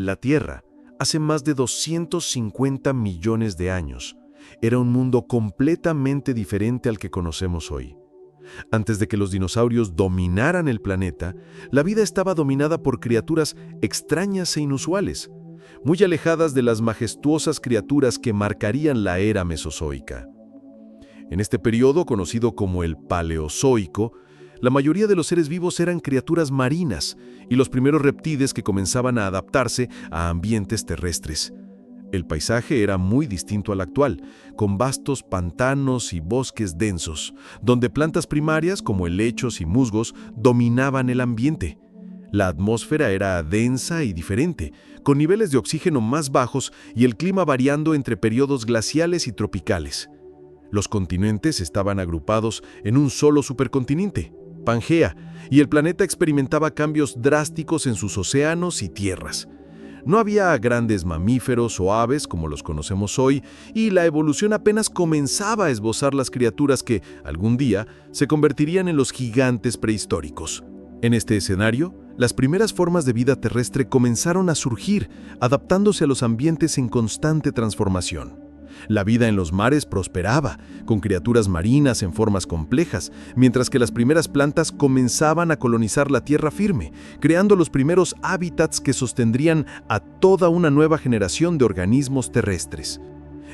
La Tierra, hace más de 250 millones de años, era un mundo completamente diferente al que conocemos hoy. Antes de que los dinosaurios dominaran el planeta, la vida estaba dominada por criaturas extrañas e inusuales, muy alejadas de las majestuosas criaturas que marcarían la era mesozoica. En este periodo, conocido como el Paleozoico, la mayoría de los seres vivos eran criaturas marinas y los primeros reptiles que comenzaban a adaptarse a ambientes terrestres. El paisaje era muy distinto al actual, con vastos pantanos y bosques densos, donde plantas primarias como helechos y musgos dominaban el ambiente. La atmósfera era densa y diferente, con niveles de oxígeno más bajos y el clima variando entre periodos glaciales y tropicales. Los continentes estaban agrupados en un solo supercontinente, Pangea, y el planeta experimentaba cambios drásticos en sus océanos y tierras. No había grandes mamíferos o aves como los conocemos hoy, y la evolución apenas comenzaba a esbozar las criaturas que, algún día, se convertirían en los gigantes prehistóricos. En este escenario, las primeras formas de vida terrestre comenzaron a surgir, adaptándose a los ambientes en constante transformación. La vida en los mares prosperaba, con criaturas marinas en formas complejas, mientras que las primeras plantas comenzaban a colonizar la tierra firme, creando los primeros hábitats que sostendrían a toda una nueva generación de organismos terrestres.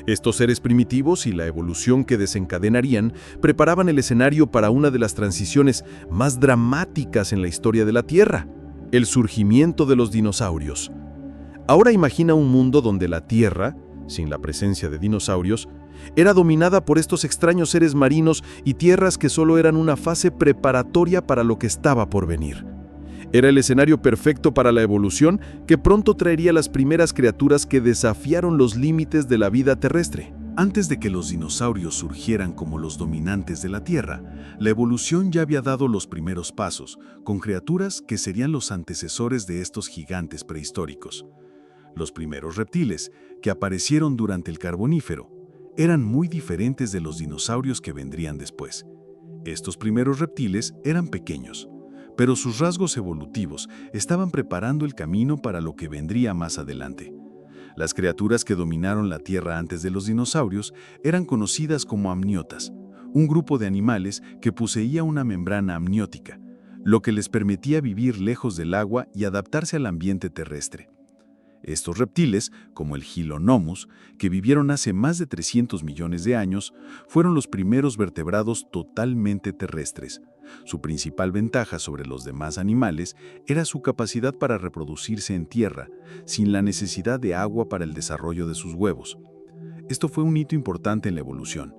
Estos seres primitivos y la evolución que desencadenarían preparaban el escenario para una de las transiciones más dramáticas en la historia de la Tierra: el surgimiento de los dinosaurios. Ahora imagina un mundo donde la Tierra, sin la presencia de dinosaurios, era dominada por estos extraños seres marinos y tierras que solo eran una fase preparatoria para lo que estaba por venir. Era el escenario perfecto para la evolución que pronto traería las primeras criaturas que desafiaron los límites de la vida terrestre. Antes de que los dinosaurios surgieran como los dominantes de la Tierra, la evolución ya había dado los primeros pasos, con criaturas que serían los antecesores de estos gigantes prehistóricos. Los primeros reptiles, que aparecieron durante el Carbonífero, eran muy diferentes de los dinosaurios que vendrían después. Estos primeros reptiles eran pequeños, pero sus rasgos evolutivos estaban preparando el camino para lo que vendría más adelante. Las criaturas que dominaron la Tierra antes de los dinosaurios eran conocidas como amniotas, un grupo de animales que poseía una membrana amniótica, lo que les permitía vivir lejos del agua y adaptarse al ambiente terrestre. Estos reptiles, como el Gillinomus, que vivieron hace más de 300 millones de años, fueron los primeros vertebrados totalmente terrestres. Su principal ventaja sobre los demás animales era su capacidad para reproducirse en tierra, sin la necesidad de agua para el desarrollo de sus huevos. Esto fue un hito importante en la evolución,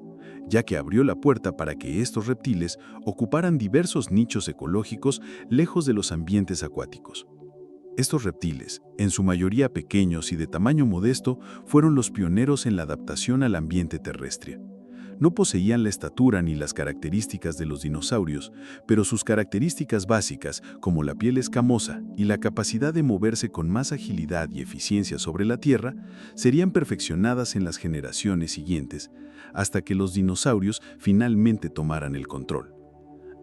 ya que abrió la puerta para que estos reptiles ocuparan diversos nichos ecológicos lejos de los ambientes acuáticos. Estos reptiles, en su mayoría pequeños y de tamaño modesto, fueron los pioneros en la adaptación al ambiente terrestre. No poseían la estatura ni las características de los dinosaurios, pero sus características básicas, como la piel escamosa y la capacidad de moverse con más agilidad y eficiencia sobre la Tierra, serían perfeccionadas en las generaciones siguientes, hasta que los dinosaurios finalmente tomaran el control.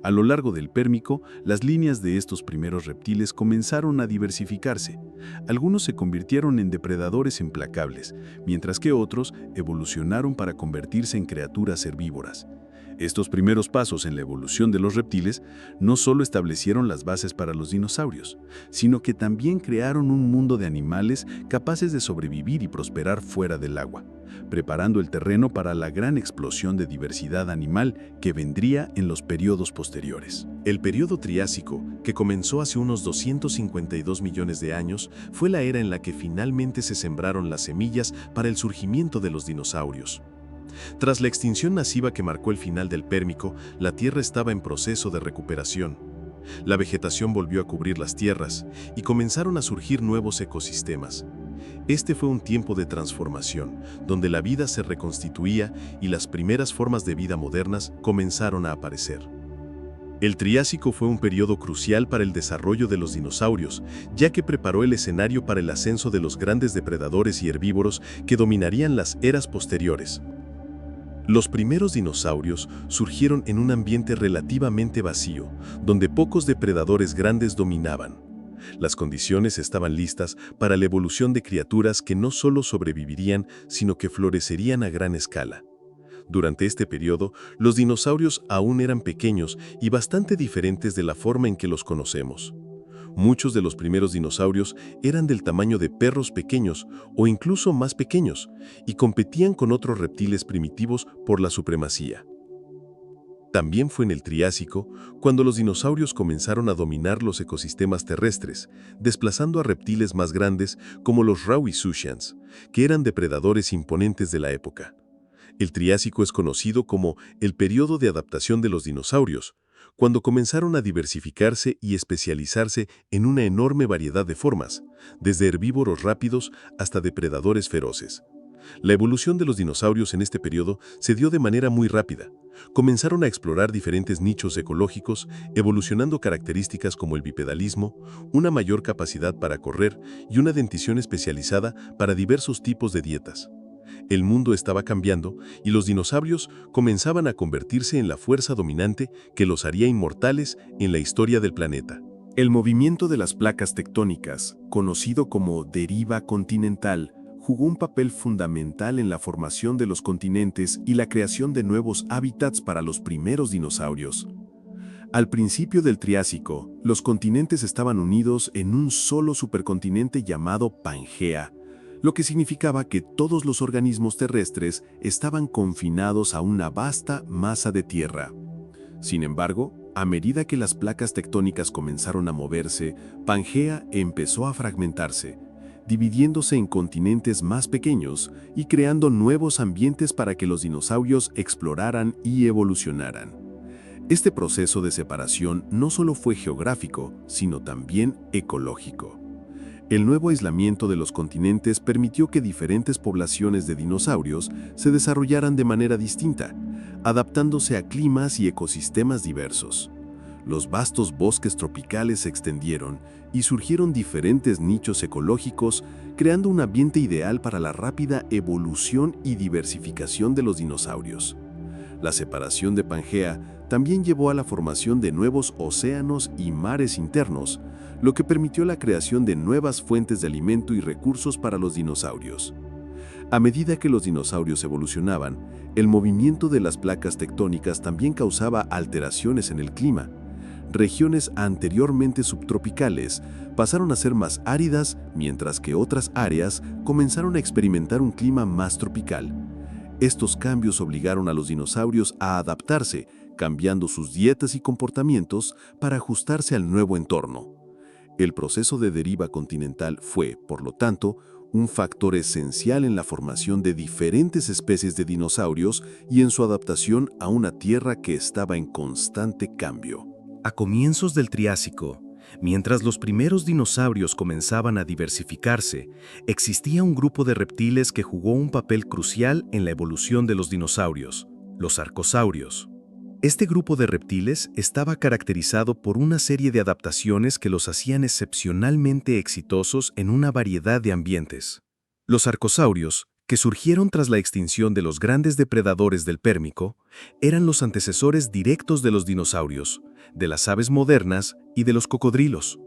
A lo largo del Pérmico, las líneas de estos primeros reptiles comenzaron a diversificarse. Algunos se convirtieron en depredadores implacables, mientras que otros evolucionaron para convertirse en criaturas herbívoras. Estos primeros pasos en la evolución de los reptiles no solo establecieron las bases para los dinosaurios, sino que también crearon un mundo de animales capaces de sobrevivir y prosperar fuera del agua, preparando el terreno para la gran explosión de diversidad animal que vendría en los periodos posteriores. El periodo Triásico, que comenzó hace unos 252 millones de años, fue la era en la que finalmente se sembraron las semillas para el surgimiento de los dinosaurios. Tras la extinción masiva que marcó el final del Pérmico, la Tierra estaba en proceso de recuperación. La vegetación volvió a cubrir las tierras y comenzaron a surgir nuevos ecosistemas. Este fue un tiempo de transformación, donde la vida se reconstituía y las primeras formas de vida modernas comenzaron a aparecer. El Triásico fue un periodo crucial para el desarrollo de los dinosaurios, ya que preparó el escenario para el ascenso de los grandes depredadores y herbívoros que dominarían las eras posteriores. Los primeros dinosaurios surgieron en un ambiente relativamente vacío, donde pocos depredadores grandes dominaban. Las condiciones estaban listas para la evolución de criaturas que no solo sobrevivirían, sino que florecerían a gran escala. Durante este periodo, los dinosaurios aún eran pequeños y bastante diferentes de la forma en que los conocemos. Muchos de los primeros dinosaurios eran del tamaño de perros pequeños o incluso más pequeños y competían con otros reptiles primitivos por la supremacía. También fue en el Triásico cuando los dinosaurios comenzaron a dominar los ecosistemas terrestres, desplazando a reptiles más grandes como los Rauisuchians, que eran depredadores imponentes de la época. El Triásico es conocido como el periodo de adaptación de los dinosaurios, cuando comenzaron a diversificarse y especializarse en una enorme variedad de formas, desde herbívoros rápidos hasta depredadores feroces. La evolución de los dinosaurios en este periodo se dio de manera muy rápida. Comenzaron a explorar diferentes nichos ecológicos, evolucionando características como el bipedalismo, una mayor capacidad para correr y una dentición especializada para diversos tipos de dietas. El mundo estaba cambiando y los dinosaurios comenzaban a convertirse en la fuerza dominante que los haría inmortales en la historia del planeta. El movimiento de las placas tectónicas, conocido como deriva continental, jugó un papel fundamental en la formación de los continentes y la creación de nuevos hábitats para los primeros dinosaurios. Al principio del Triásico, los continentes estaban unidos en un solo supercontinente llamado Pangea, lo que significaba que todos los organismos terrestres estaban confinados a una vasta masa de tierra. Sin embargo, a medida que las placas tectónicas comenzaron a moverse, Pangea empezó a fragmentarse, dividiéndose en continentes más pequeños y creando nuevos ambientes para que los dinosaurios exploraran y evolucionaran. Este proceso de separación no solo fue geográfico, sino también ecológico. El nuevo aislamiento de los continentes permitió que diferentes poblaciones de dinosaurios se desarrollaran de manera distinta, adaptándose a climas y ecosistemas diversos. Los vastos bosques tropicales se extendieron y surgieron diferentes nichos ecológicos, creando un ambiente ideal para la rápida evolución y diversificación de los dinosaurios. La separación de Pangea también llevó a la formación de nuevos océanos y mares internos, lo que permitió la creación de nuevas fuentes de alimento y recursos para los dinosaurios. A medida que los dinosaurios evolucionaban, el movimiento de las placas tectónicas también causaba alteraciones en el clima. Regiones anteriormente subtropicales pasaron a ser más áridas, mientras que otras áreas comenzaron a experimentar un clima más tropical. Estos cambios obligaron a los dinosaurios a adaptarse, cambiando sus dietas y comportamientos para ajustarse al nuevo entorno. El proceso de deriva continental fue, por lo tanto, un factor esencial en la formación de diferentes especies de dinosaurios y en su adaptación a una Tierra que estaba en constante cambio. A comienzos del Triásico, mientras los primeros dinosaurios comenzaban a diversificarse, existía un grupo de reptiles que jugó un papel crucial en la evolución de los dinosaurios, los arcosaurios. Este grupo de reptiles estaba caracterizado por una serie de adaptaciones que los hacían excepcionalmente exitosos en una variedad de ambientes. Los arcosaurios, que surgieron tras la extinción de los grandes depredadores del Pérmico, eran los antecesores directos de los dinosaurios, de las aves modernas y de los cocodrilos.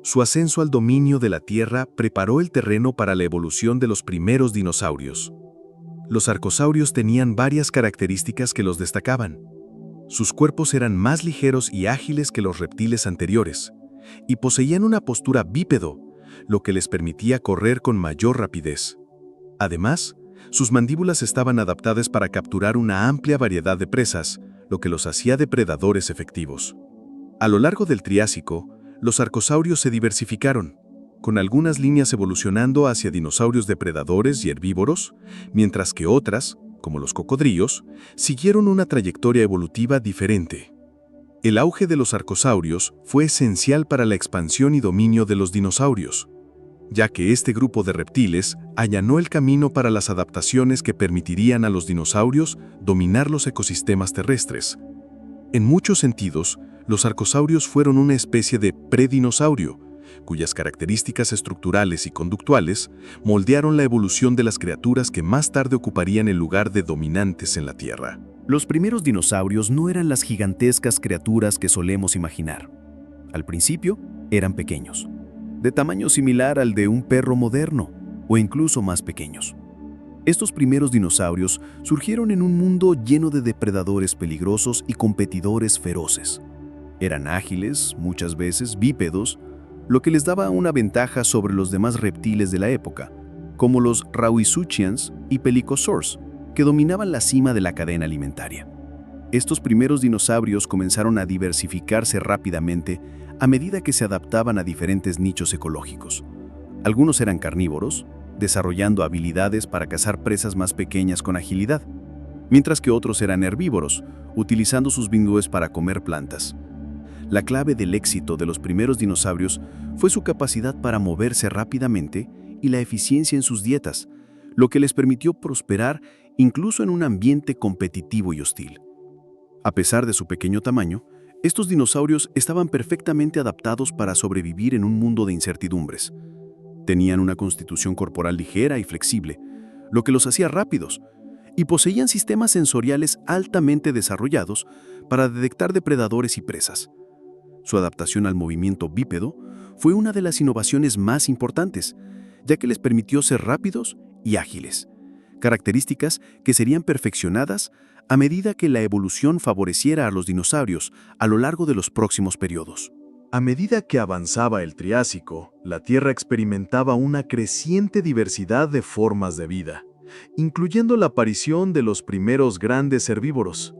Su ascenso al dominio de la Tierra preparó el terreno para la evolución de los primeros dinosaurios. Los arcosaurios tenían varias características que los destacaban. Sus cuerpos eran más ligeros y ágiles que los reptiles anteriores, y poseían una postura bípedo, lo que les permitía correr con mayor rapidez. Además, sus mandíbulas estaban adaptadas para capturar una amplia variedad de presas, lo que los hacía depredadores efectivos. A lo largo del Triásico, los arcosaurios se diversificaron, con algunas líneas evolucionando hacia dinosaurios depredadores y herbívoros, mientras que otras, como los cocodrilos, siguieron una trayectoria evolutiva diferente. El auge de los arcosaurios fue esencial para la expansión y dominio de los dinosaurios, ya que este grupo de reptiles allanó el camino para las adaptaciones que permitirían a los dinosaurios dominar los ecosistemas terrestres. En muchos sentidos, los arcosaurios fueron una especie de predinosaurio, cuyas características estructurales y conductuales moldearon la evolución de las criaturas que más tarde ocuparían el lugar de dominantes en la Tierra. Los primeros dinosaurios no eran las gigantescas criaturas que solemos imaginar. Al principio, eran pequeños, de tamaño similar al de un perro moderno, o incluso más pequeños. Estos primeros dinosaurios surgieron en un mundo lleno de depredadores peligrosos y competidores feroces. Eran ágiles, muchas veces bípedos, lo que les daba una ventaja sobre los demás reptiles de la época, como los Rauisuchians y Pelycosaurs, que dominaban la cima de la cadena alimentaria. Estos primeros dinosaurios comenzaron a diversificarse rápidamente a medida que se adaptaban a diferentes nichos ecológicos. Algunos eran carnívoros, desarrollando habilidades para cazar presas más pequeñas con agilidad, mientras que otros eran herbívoros, utilizando sus bindúes para comer plantas. La clave del éxito de los primeros dinosaurios fue su capacidad para moverse rápidamente y la eficiencia en sus dietas, lo que les permitió prosperar incluso en un ambiente competitivo y hostil. A pesar de su pequeño tamaño, estos dinosaurios estaban perfectamente adaptados para sobrevivir en un mundo de incertidumbres. Tenían una constitución corporal ligera y flexible, lo que los hacía rápidos, y poseían sistemas sensoriales altamente desarrollados para detectar depredadores y presas. Su adaptación al movimiento bípedo fue una de las innovaciones más importantes, ya que les permitió ser rápidos y ágiles, características que serían perfeccionadas a medida que la evolución favoreciera a los dinosaurios a lo largo de los próximos periodos. A medida que avanzaba el Triásico, la Tierra experimentaba una creciente diversidad de formas de vida, incluyendo la aparición de los primeros grandes herbívoros.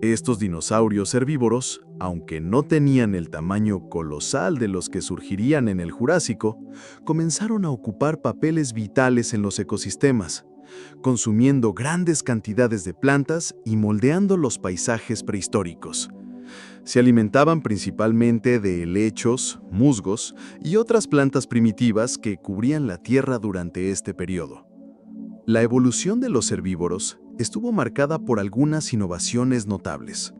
Estos dinosaurios herbívoros, aunque no tenían el tamaño colosal de los que surgirían en el Jurásico, comenzaron a ocupar papeles vitales en los ecosistemas, consumiendo grandes cantidades de plantas y moldeando los paisajes prehistóricos. Se alimentaban principalmente de helechos, musgos y otras plantas primitivas que cubrían la tierra durante este periodo. La evolución de los herbívoros estuvo marcada por algunas innovaciones notables.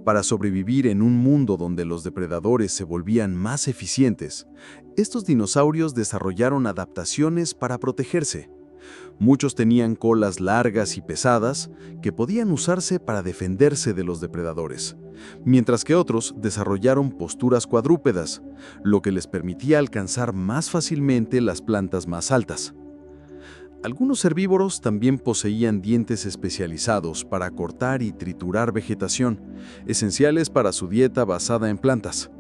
Para sobrevivir en un mundo donde los depredadores se volvían más eficientes, estos dinosaurios desarrollaron adaptaciones para protegerse. Muchos tenían colas largas y pesadas que podían usarse para defenderse de los depredadores, mientras que otros desarrollaron posturas cuadrúpedas, lo que les permitía alcanzar más fácilmente las plantas más altas. Algunos herbívoros también poseían dientes especializados para cortar y triturar vegetación, esenciales para su dieta basada en plantas.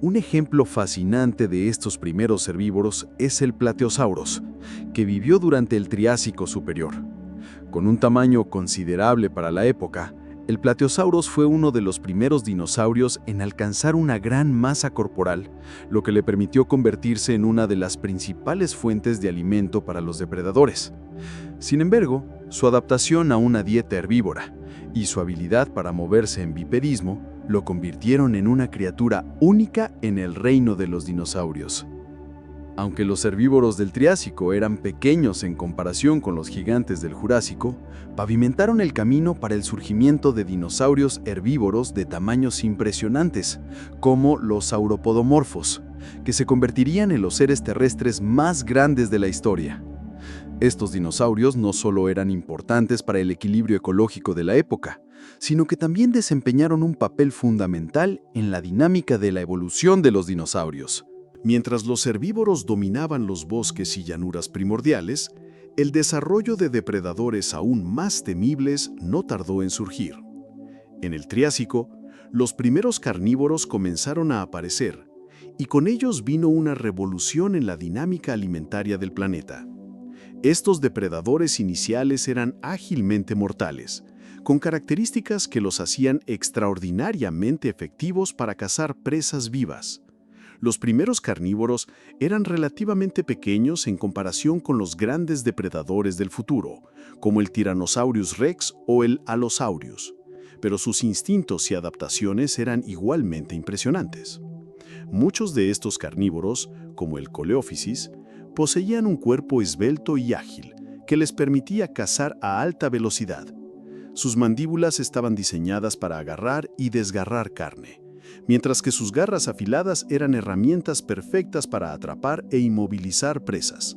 Un ejemplo fascinante de estos primeros herbívoros es el Plateosaurus, que vivió durante el Triásico superior. Con un tamaño considerable para la época, el Plateosaurus fue uno de los primeros dinosaurios en alcanzar una gran masa corporal, lo que le permitió convertirse en una de las principales fuentes de alimento para los depredadores. Sin embargo, su adaptación a una dieta herbívora y su habilidad para moverse en biperismo lo convirtieron en una criatura única en el reino de los dinosaurios. Aunque los herbívoros del Triásico eran pequeños en comparación con los gigantes del Jurásico, pavimentaron el camino para el surgimiento de dinosaurios herbívoros de tamaños impresionantes, como los sauropodomorfos, que se convertirían en los seres terrestres más grandes de la historia. Estos dinosaurios no solo eran importantes para el equilibrio ecológico de la época, sino que también desempeñaron un papel fundamental en la dinámica de la evolución de los dinosaurios. Mientras los herbívoros dominaban los bosques y llanuras primordiales, el desarrollo de depredadores aún más temibles no tardó en surgir. En el Triásico, los primeros carnívoros comenzaron a aparecer, y con ellos vino una revolución en la dinámica alimentaria del planeta. Estos depredadores iniciales eran ágilmente mortales, con características que los hacían extraordinariamente efectivos para cazar presas vivas. Los primeros carnívoros eran relativamente pequeños en comparación con los grandes depredadores del futuro, como el Tyrannosaurus rex o el Allosaurus, pero sus instintos y adaptaciones eran igualmente impresionantes. Muchos de estos carnívoros, como el Coleophysis, poseían un cuerpo esbelto y ágil que les permitía cazar a alta velocidad. Sus mandíbulas estaban diseñadas para agarrar y desgarrar carne, mientras que sus garras afiladas eran herramientas perfectas para atrapar e inmovilizar presas.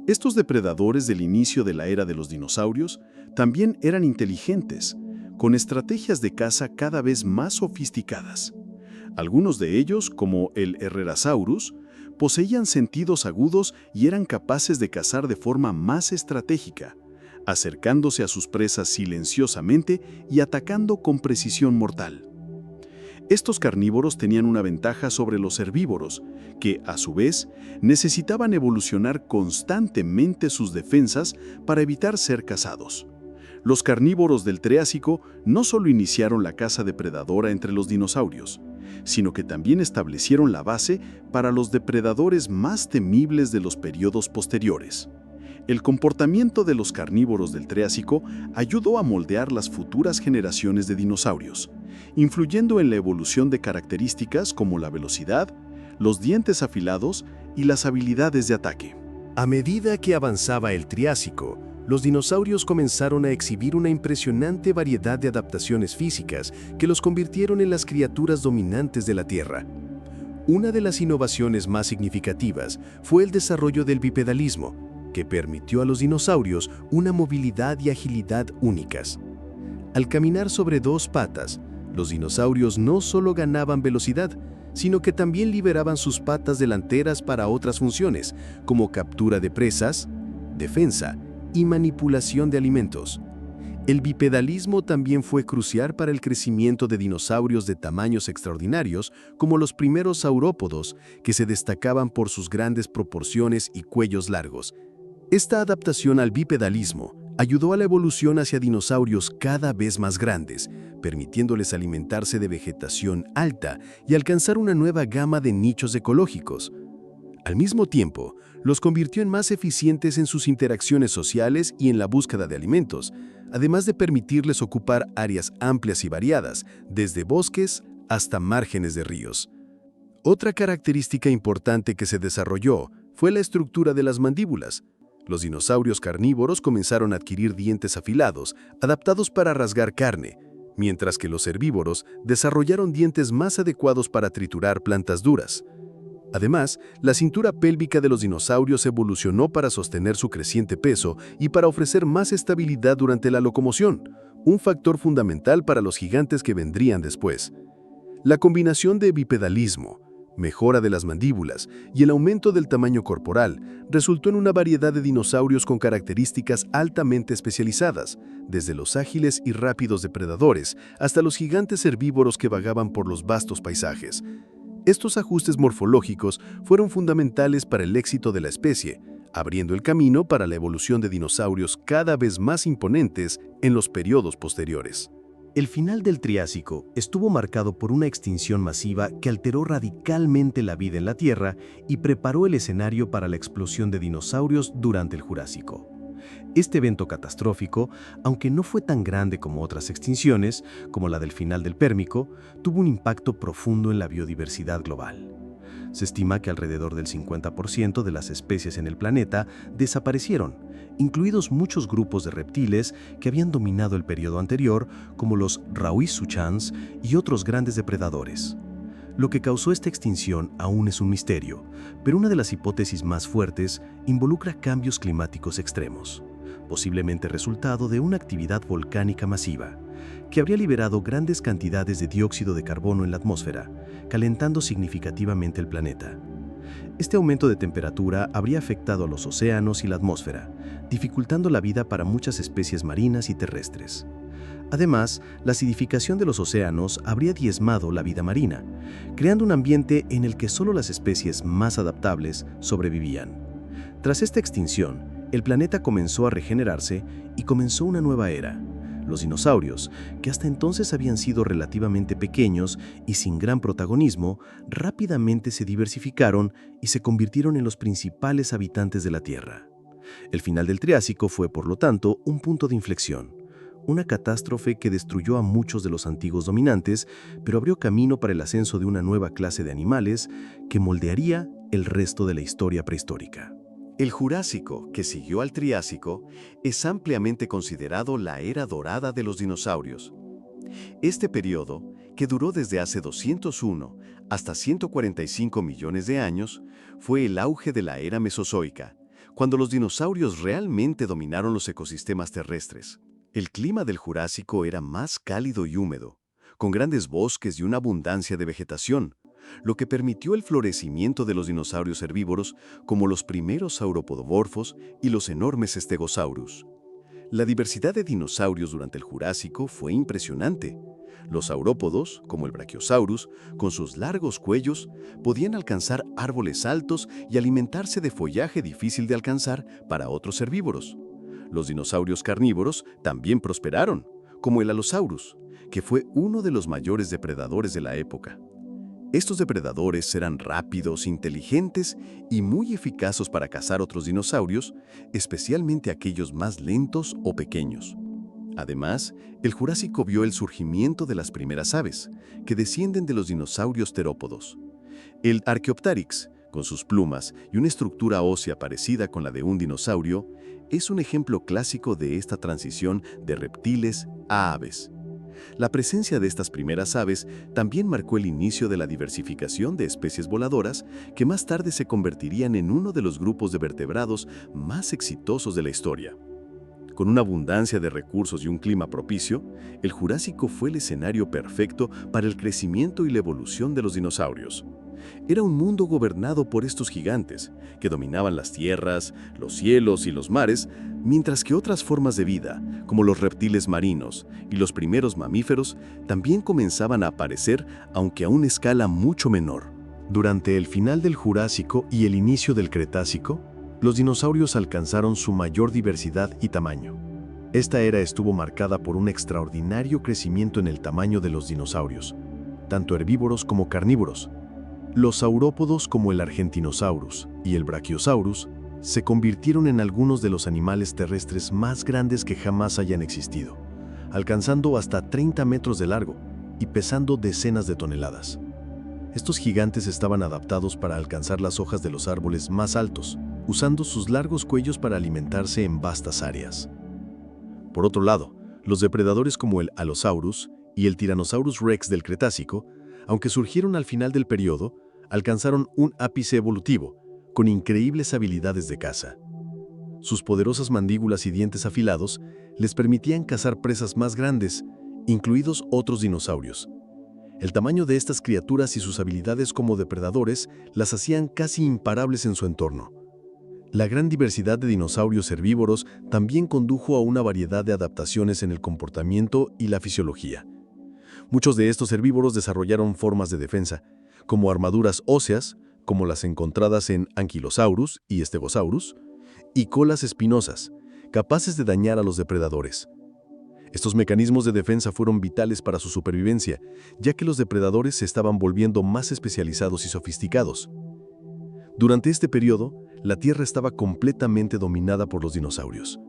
Estos depredadores del inicio de la era de los dinosaurios también eran inteligentes, con estrategias de caza cada vez más sofisticadas. Algunos de ellos, como el Herrerasaurus, poseían sentidos agudos y eran capaces de cazar de forma más estratégica, acercándose a sus presas silenciosamente y atacando con precisión mortal. Estos carnívoros tenían una ventaja sobre los herbívoros, que, a su vez, necesitaban evolucionar constantemente sus defensas para evitar ser cazados. Los carnívoros del Triásico no solo iniciaron la caza depredadora entre los dinosaurios, sino que también establecieron la base para los depredadores más temibles de los periodos posteriores. El comportamiento de los carnívoros del Triásico ayudó a moldear las futuras generaciones de dinosaurios, influyendo en la evolución de características como la velocidad, los dientes afilados y las habilidades de ataque. A medida que avanzaba el Triásico, los dinosaurios comenzaron a exhibir una impresionante variedad de adaptaciones físicas que los convirtieron en las criaturas dominantes de la Tierra. Una de las innovaciones más significativas fue el desarrollo del bipedalismo, que permitió a los dinosaurios una movilidad y agilidad únicas. Al caminar sobre dos patas, los dinosaurios no solo ganaban velocidad, sino que también liberaban sus patas delanteras para otras funciones, como captura de presas, defensa y manipulación de alimentos. El bipedalismo también fue crucial para el crecimiento de dinosaurios de tamaños extraordinarios, como los primeros saurópodos, que se destacaban por sus grandes proporciones y cuellos largos. Esta adaptación al bipedalismo ayudó a la evolución hacia dinosaurios cada vez más grandes, permitiéndoles alimentarse de vegetación alta y alcanzar una nueva gama de nichos ecológicos. Al mismo tiempo, los convirtió en más eficientes en sus interacciones sociales y en la búsqueda de alimentos, además de permitirles ocupar áreas amplias y variadas, desde bosques hasta márgenes de ríos. Otra característica importante que se desarrolló fue la estructura de las mandíbulas. Los dinosaurios carnívoros comenzaron a adquirir dientes afilados, adaptados para rasgar carne, mientras que los herbívoros desarrollaron dientes más adecuados para triturar plantas duras. Además, la cintura pélvica de los dinosaurios evolucionó para sostener su creciente peso y para ofrecer más estabilidad durante la locomoción, un factor fundamental para los gigantes que vendrían después. La combinación de bipedalismo, mejora de las mandíbulas y el aumento del tamaño corporal resultó en una variedad de dinosaurios con características altamente especializadas, desde los ágiles y rápidos depredadores hasta los gigantes herbívoros que vagaban por los vastos paisajes. Estos ajustes morfológicos fueron fundamentales para el éxito de la especie, abriendo el camino para la evolución de dinosaurios cada vez más imponentes en los periodos posteriores. El final del Triásico estuvo marcado por una extinción masiva que alteró radicalmente la vida en la Tierra y preparó el escenario para la explosión de dinosaurios durante el Jurásico. Este evento catastrófico, aunque no fue tan grande como otras extinciones, como la del final del Pérmico, tuvo un impacto profundo en la biodiversidad global. Se estima que alrededor del 50% de las especies en el planeta desaparecieron, incluidos muchos grupos de reptiles que habían dominado el periodo anterior, como los Rauisuchans y otros grandes depredadores. Lo que causó esta extinción aún es un misterio, pero una de las hipótesis más fuertes involucra cambios climáticos extremos, posiblemente resultado de una actividad volcánica masiva, que habría liberado grandes cantidades de dióxido de carbono en la atmósfera, calentando significativamente el planeta. Este aumento de temperatura habría afectado a los océanos y la atmósfera, dificultando la vida para muchas especies marinas y terrestres. Además, la acidificación de los océanos habría diezmado la vida marina, creando un ambiente en el que solo las especies más adaptables sobrevivían. Tras esta extinción, el planeta comenzó a regenerarse y comenzó una nueva era. Los dinosaurios, que hasta entonces habían sido relativamente pequeños y sin gran protagonismo, rápidamente se diversificaron y se convirtieron en los principales habitantes de la Tierra. El final del Triásico fue, por lo tanto, un punto de inflexión. Una catástrofe que destruyó a muchos de los antiguos dominantes, pero abrió camino para el ascenso de una nueva clase de animales que moldearía el resto de la historia prehistórica. El Jurásico, que siguió al Triásico, es ampliamente considerado la era dorada de los dinosaurios. Este periodo, que duró desde hace 201 hasta 145 millones de años, fue el auge de la era mesozoica, cuando los dinosaurios realmente dominaron los ecosistemas terrestres. El clima del Jurásico era más cálido y húmedo, con grandes bosques y una abundancia de vegetación, lo que permitió el florecimiento de los dinosaurios herbívoros como los primeros sauropodomorfos y los enormes stegosaurus. La diversidad de dinosaurios durante el Jurásico fue impresionante. Los saurópodos, como el Brachiosaurus, con sus largos cuellos, podían alcanzar árboles altos y alimentarse de follaje difícil de alcanzar para otros herbívoros. Los dinosaurios carnívoros también prosperaron, como el Allosaurus, que fue uno de los mayores depredadores de la época. Estos depredadores eran rápidos, inteligentes y muy eficaces para cazar otros dinosaurios, especialmente aquellos más lentos o pequeños. Además, el Jurásico vio el surgimiento de las primeras aves, que descienden de los dinosaurios terópodos. El Archaeopteryx, con sus plumas y una estructura ósea parecida con la de un dinosaurio, es un ejemplo clásico de esta transición de reptiles a aves. La presencia de estas primeras aves también marcó el inicio de la diversificación de especies voladoras que más tarde se convertirían en uno de los grupos de vertebrados más exitosos de la historia. Con una abundancia de recursos y un clima propicio, el Jurásico fue el escenario perfecto para el crecimiento y la evolución de los dinosaurios. Era un mundo gobernado por estos gigantes, que dominaban las tierras, los cielos y los mares, mientras que otras formas de vida, como los reptiles marinos y los primeros mamíferos, también comenzaban a aparecer, aunque a una escala mucho menor. Durante el final del Jurásico y el inicio del Cretácico, los dinosaurios alcanzaron su mayor diversidad y tamaño. Esta era estuvo marcada por un extraordinario crecimiento en el tamaño de los dinosaurios, tanto herbívoros como carnívoros. Los saurópodos como el Argentinosaurus y el Brachiosaurus se convirtieron en algunos de los animales terrestres más grandes que jamás hayan existido, alcanzando hasta 30 metros de largo y pesando decenas de toneladas. Estos gigantes estaban adaptados para alcanzar las hojas de los árboles más altos, usando sus largos cuellos para alimentarse en vastas áreas. Por otro lado, los depredadores como el Allosaurus y el Tyrannosaurus rex del Cretácico, aunque surgieron al final del periodo, alcanzaron un ápice evolutivo, con increíbles habilidades de caza. Sus poderosas mandíbulas y dientes afilados les permitían cazar presas más grandes, incluidos otros dinosaurios. El tamaño de estas criaturas y sus habilidades como depredadores las hacían casi imparables en su entorno. La gran diversidad de dinosaurios herbívoros también condujo a una variedad de adaptaciones en el comportamiento y la fisiología. Muchos de estos herbívoros desarrollaron formas de defensa, como armaduras óseas, como las encontradas en Ankylosaurus y Stegosaurus, y colas espinosas, capaces de dañar a los depredadores. Estos mecanismos de defensa fueron vitales para su supervivencia, ya que los depredadores se estaban volviendo más especializados y sofisticados. Durante este periodo, la Tierra estaba completamente dominada por los dinosaurios.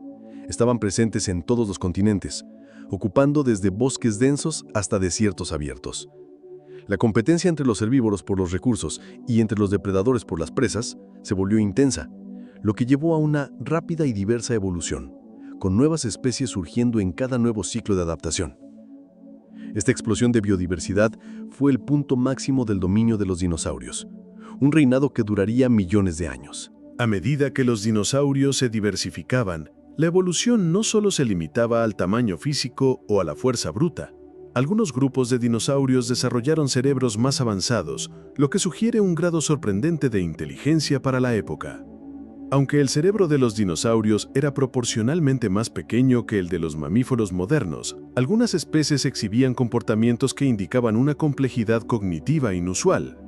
Estaban presentes en todos los continentes, ocupando desde bosques densos hasta desiertos abiertos. La competencia entre los herbívoros por los recursos y entre los depredadores por las presas se volvió intensa, lo que llevó a una rápida y diversa evolución, con nuevas especies surgiendo en cada nuevo ciclo de adaptación. Esta explosión de biodiversidad fue el punto máximo del dominio de los dinosaurios, un reinado que duraría millones de años. A medida que los dinosaurios se diversificaban, la evolución no solo se limitaba al tamaño físico o a la fuerza bruta. Algunos grupos de dinosaurios desarrollaron cerebros más avanzados, lo que sugiere un grado sorprendente de inteligencia para la época. Aunque el cerebro de los dinosaurios era proporcionalmente más pequeño que el de los mamíferos modernos, algunas especies exhibían comportamientos que indicaban una complejidad cognitiva inusual.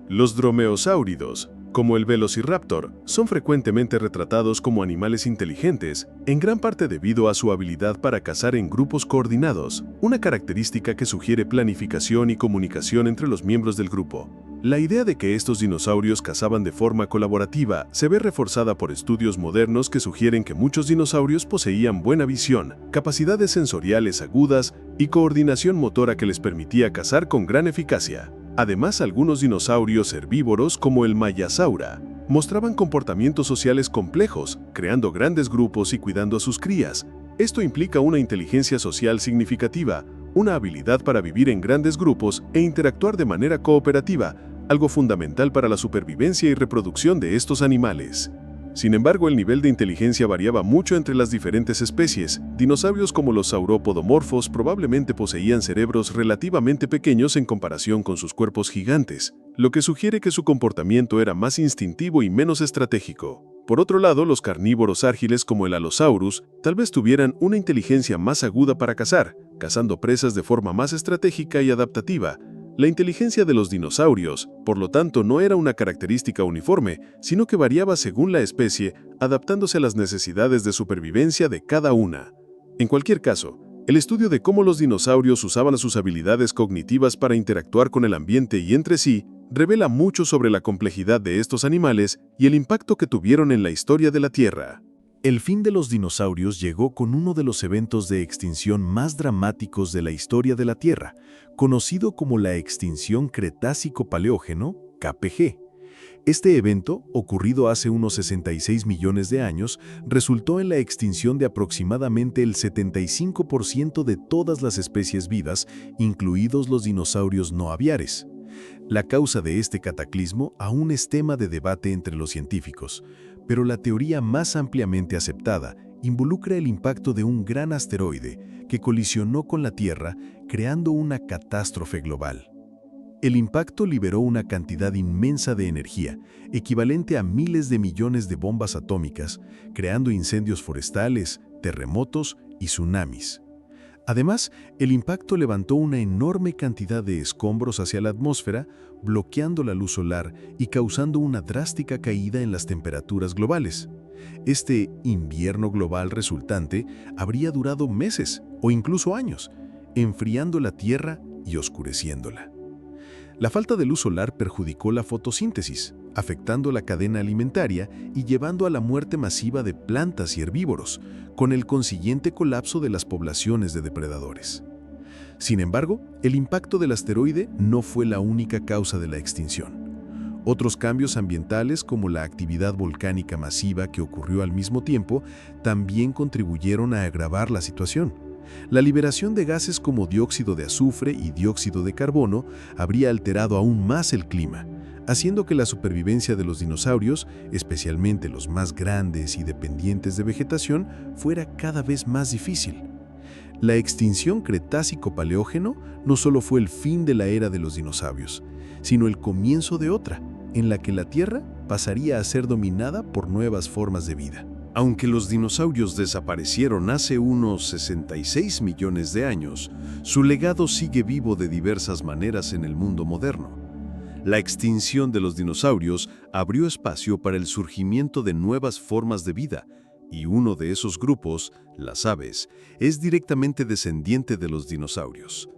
Los dromeosáuridos, como el velociraptor, son frecuentemente retratados como animales inteligentes, en gran parte debido a su habilidad para cazar en grupos coordinados, una característica que sugiere planificación y comunicación entre los miembros del grupo. La idea de que estos dinosaurios cazaban de forma colaborativa se ve reforzada por estudios modernos que sugieren que muchos dinosaurios poseían buena visión, capacidades sensoriales agudas y coordinación motora que les permitía cazar con gran eficacia. Además, algunos dinosaurios herbívoros, como el Mayasaura, mostraban comportamientos sociales complejos, creando grandes grupos y cuidando a sus crías. Esto implica una inteligencia social significativa, una habilidad para vivir en grandes grupos e interactuar de manera cooperativa, algo fundamental para la supervivencia y reproducción de estos animales. Sin embargo, el nivel de inteligencia variaba mucho entre las diferentes especies. Dinosaurios como los sauropodomorfos probablemente poseían cerebros relativamente pequeños en comparación con sus cuerpos gigantes, lo que sugiere que su comportamiento era más instintivo y menos estratégico. Por otro lado, los carnívoros ágiles como el Allosaurus tal vez tuvieran una inteligencia más aguda para cazar, cazando presas de forma más estratégica y adaptativa. La inteligencia de los dinosaurios, por lo tanto, no era una característica uniforme, sino que variaba según la especie, adaptándose a las necesidades de supervivencia de cada una. En cualquier caso, el estudio de cómo los dinosaurios usaban sus habilidades cognitivas para interactuar con el ambiente y entre sí, revela mucho sobre la complejidad de estos animales y el impacto que tuvieron en la historia de la Tierra. El fin de los dinosaurios llegó con uno de los eventos de extinción más dramáticos de la historia de la Tierra, conocido como la extinción Cretácico-Paleógeno, KPG. Este evento, ocurrido hace unos 66 millones de años, resultó en la extinción de aproximadamente el 75% de todas las especies vivas, incluidos los dinosaurios no aviares. La causa de este cataclismo aún es tema de debate entre los científicos, pero la teoría más ampliamente aceptada involucra el impacto de un gran asteroide que colisionó con la Tierra, creando una catástrofe global. El impacto liberó una cantidad inmensa de energía, equivalente a miles de millones de bombas atómicas, creando incendios forestales, terremotos y tsunamis. Además, el impacto levantó una enorme cantidad de escombros hacia la atmósfera, bloqueando la luz solar y causando una drástica caída en las temperaturas globales. Este invierno global resultante habría durado meses o incluso años, enfriando la Tierra y oscureciéndola. La falta de luz solar perjudicó la fotosíntesis, afectando la cadena alimentaria y llevando a la muerte masiva de plantas y herbívoros, con el consiguiente colapso de las poblaciones de depredadores. Sin embargo, el impacto del asteroide no fue la única causa de la extinción. Otros cambios ambientales, como la actividad volcánica masiva que ocurrió al mismo tiempo, también contribuyeron a agravar la situación. La liberación de gases como dióxido de azufre y dióxido de carbono habría alterado aún más el clima, haciendo que la supervivencia de los dinosaurios, especialmente los más grandes y dependientes de vegetación, fuera cada vez más difícil. La extinción Cretácico-Paleógeno no solo fue el fin de la era de los dinosaurios, sino el comienzo de otra, en la que la Tierra pasaría a ser dominada por nuevas formas de vida. Aunque los dinosaurios desaparecieron hace unos 66 millones de años, su legado sigue vivo de diversas maneras en el mundo moderno. La extinción de los dinosaurios abrió espacio para el surgimiento de nuevas formas de vida, y uno de esos grupos, las aves, es directamente descendiente de los dinosaurios.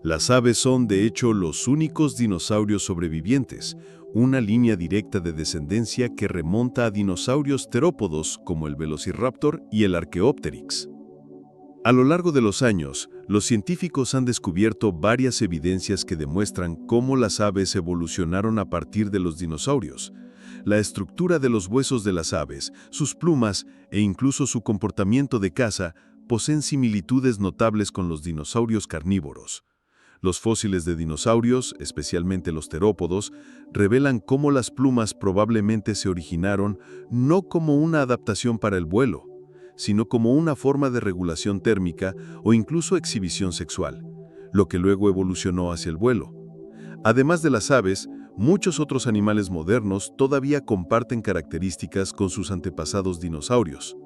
Las aves son, de hecho, los únicos dinosaurios sobrevivientes, una línea directa de descendencia que remonta a dinosaurios terópodos como el Velociraptor y el Archaeopteryx. A lo largo de los años, los científicos han descubierto varias evidencias que demuestran cómo las aves evolucionaron a partir de los dinosaurios. La estructura de los huesos de las aves, sus plumas e incluso su comportamiento de caza poseen similitudes notables con los dinosaurios carnívoros. Los fósiles de dinosaurios, especialmente los terópodos, revelan cómo las plumas probablemente se originaron no como una adaptación para el vuelo, sino como una forma de regulación térmica o incluso exhibición sexual, lo que luego evolucionó hacia el vuelo. Además de las aves, muchos otros animales modernos todavía comparten características con sus antepasados dinosaurios.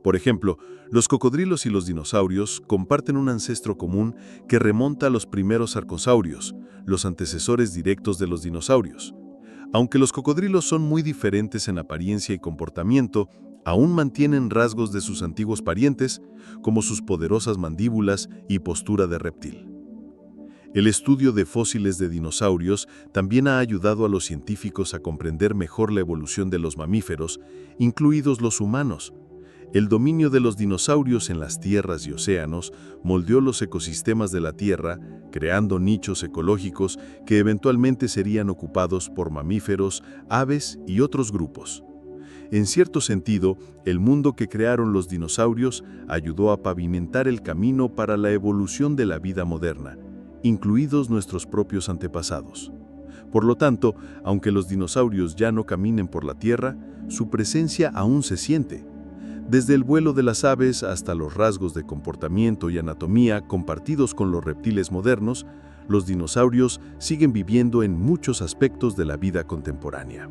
Por ejemplo, los cocodrilos y los dinosaurios comparten un ancestro común que remonta a los primeros arcosaurios, los antecesores directos de los dinosaurios. Aunque los cocodrilos son muy diferentes en apariencia y comportamiento, aún mantienen rasgos de sus antiguos parientes, como sus poderosas mandíbulas y postura de reptil. El estudio de fósiles de dinosaurios también ha ayudado a los científicos a comprender mejor la evolución de los mamíferos, incluidos los humanos. El dominio de los dinosaurios en las tierras y océanos moldeó los ecosistemas de la Tierra, creando nichos ecológicos que eventualmente serían ocupados por mamíferos, aves y otros grupos. En cierto sentido, el mundo que crearon los dinosaurios ayudó a pavimentar el camino para la evolución de la vida moderna, incluidos nuestros propios antepasados. Por lo tanto, aunque los dinosaurios ya no caminen por la Tierra, su presencia aún se siente. Desde el vuelo de las aves hasta los rasgos de comportamiento y anatomía compartidos con los reptiles modernos, los dinosaurios siguen viviendo en muchos aspectos de la vida contemporánea.